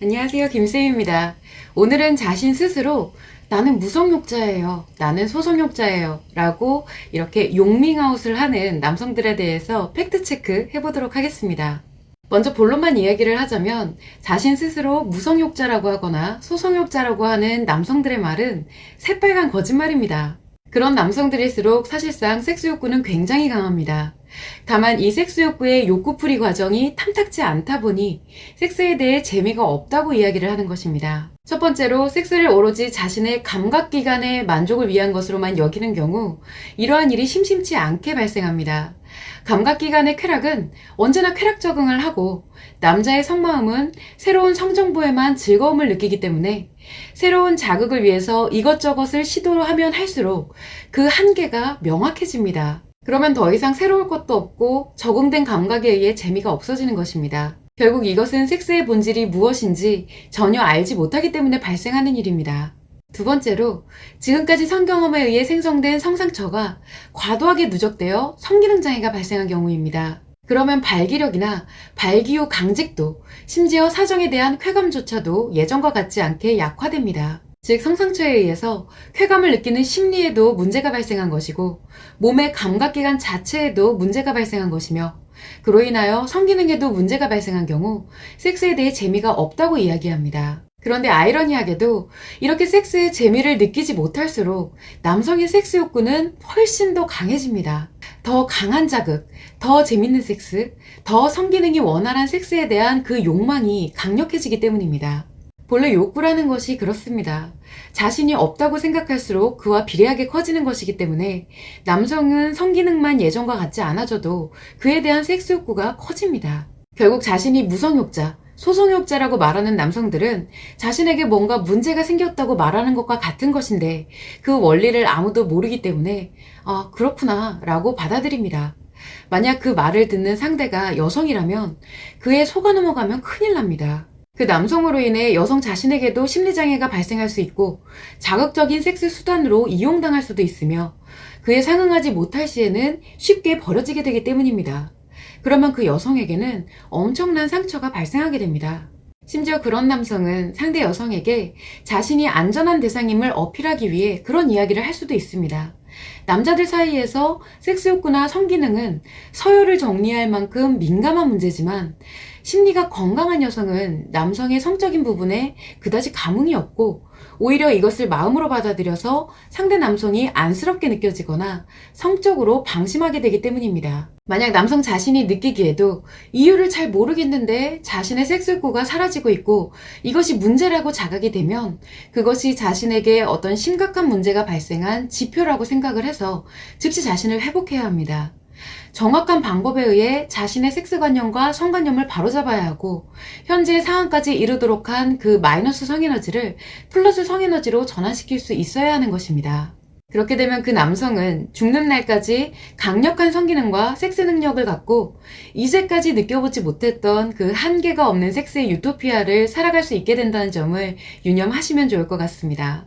안녕하세요, 김쌤입니다. 오늘은 자신 스스로 나는 무성욕자예요, 나는 소성욕자예요 라고 이렇게 용밍아웃을 하는 남성들에 대해서 팩트체크 해보도록 하겠습니다. 먼저 본론만 이야기를 하자면 자신 스스로 무성욕자라고 하거나 소성욕자라고 하는 남성들의 말은 새빨간 거짓말입니다. 그런 남성들일수록 사실상 섹스욕구는 굉장히 강합니다. 다만 이 섹스욕구의 욕구풀이 과정이 탐탁지 않다 보니 섹스에 대해 재미가 없다고 이야기를 하는 것입니다. 첫 번째로 섹스를 오로지 자신의 감각기관의 만족을 위한 것으로만 여기는 경우 이러한 일이 심심치 않게 발생합니다. 감각기관의 쾌락은 언제나 쾌락 적응을 하고 남자의 속마음은 새로운 성정보에만 즐거움을 느끼기 때문에 새로운 자극을 위해서 이것저것을 시도하면 할수록 그 한계가 명확해집니다. 그러면 더 이상 새로울 것도 없고 적응된 감각에 의해 재미가 없어지는 것입니다. 결국 이것은 섹스의 본질이 무엇인지 전혀 알지 못하기 때문에 발생하는 일입니다. 두 번째로 지금까지 성경험에 의해 생성된 성상처가 과도하게 누적되어 성기능장애가 발생한 경우입니다. 그러면 발기력이나 발기후 강직도, 심지어 사정에 대한 쾌감조차도 예전과 같지 않게 약화됩니다. 즉 성상처에 의해서 쾌감을 느끼는 심리에도 문제가 발생한 것이고 몸의 감각기관 자체에도 문제가 발생한 것이며 그로 인하여 성기능에도 문제가 발생한 경우 섹스에 대해 재미가 없다고 이야기합니다. 그런데 아이러니하게도 이렇게 섹스의 재미를 느끼지 못할수록 남성의 섹스 욕구는 훨씬 더 강해집니다. 더 강한 자극, 더 재밌는 섹스, 더 성기능이 원활한 섹스에 대한 그 욕망이 강력해지기 때문입니다. 본래 욕구라는 것이 그렇습니다. 자신이 없다고 생각할수록 그와 비례하게 커지는 것이기 때문에 남성은 성기능만 예전과 같지 않아져도 그에 대한 섹스 욕구가 커집니다. 결국 자신이 무성욕자, 소성욕자라고 말하는 남성들은 자신에게 뭔가 문제가 생겼다고 말하는 것과 같은 것인데 그 원리를 아무도 모르기 때문에 그렇구나 라고 받아들입니다. 만약 그 말을 듣는 상대가 여성이라면 그의 속아 넘어가면 큰일 납니다. 그 남성으로 인해 여성 자신에게도 심리장애가 발생할 수 있고 자극적인 섹스 수단으로 이용당할 수도 있으며 그에 상응하지 못할 시에는 쉽게 버려지게 되기 때문입니다. 그러면 그 여성에게는 엄청난 상처가 발생하게 됩니다. 심지어 그런 남성은 상대 여성에게 자신이 안전한 대상임을 어필하기 위해 그런 이야기를 할 수도 있습니다. 남자들 사이에서 섹스 욕구나 성기능은 서열을 정리할 만큼 민감한 문제지만 심리가 건강한 여성은 남성의 성적인 부분에 그다지 감흥이 없고 오히려 이것을 마음으로 받아들여서 상대 남성이 안쓰럽게 느껴지거나 성적으로 방심하게 되기 때문입니다. 만약 남성 자신이 느끼기에도 이유를 잘 모르겠는데 자신의 섹스 욕구가 사라지고 있고 이것이 문제라고 자각이 되면 그것이 자신에게 어떤 심각한 문제가 발생한 지표라고 생각을 해서 즉시 자신을 회복해야 합니다. 정확한 방법에 의해 자신의 섹스관념과 성관념을 바로잡아야 하고 현재의 상황까지 이르도록 한 그 마이너스 성에너지를 플러스 성에너지로 전환시킬 수 있어야 하는 것입니다. 그렇게 되면 그 남성은 죽는 날까지 강력한 성기능과 섹스 능력을 갖고 이제까지 느껴보지 못했던 그 한계가 없는 섹스의 유토피아를 살아갈 수 있게 된다는 점을 유념하시면 좋을 것 같습니다.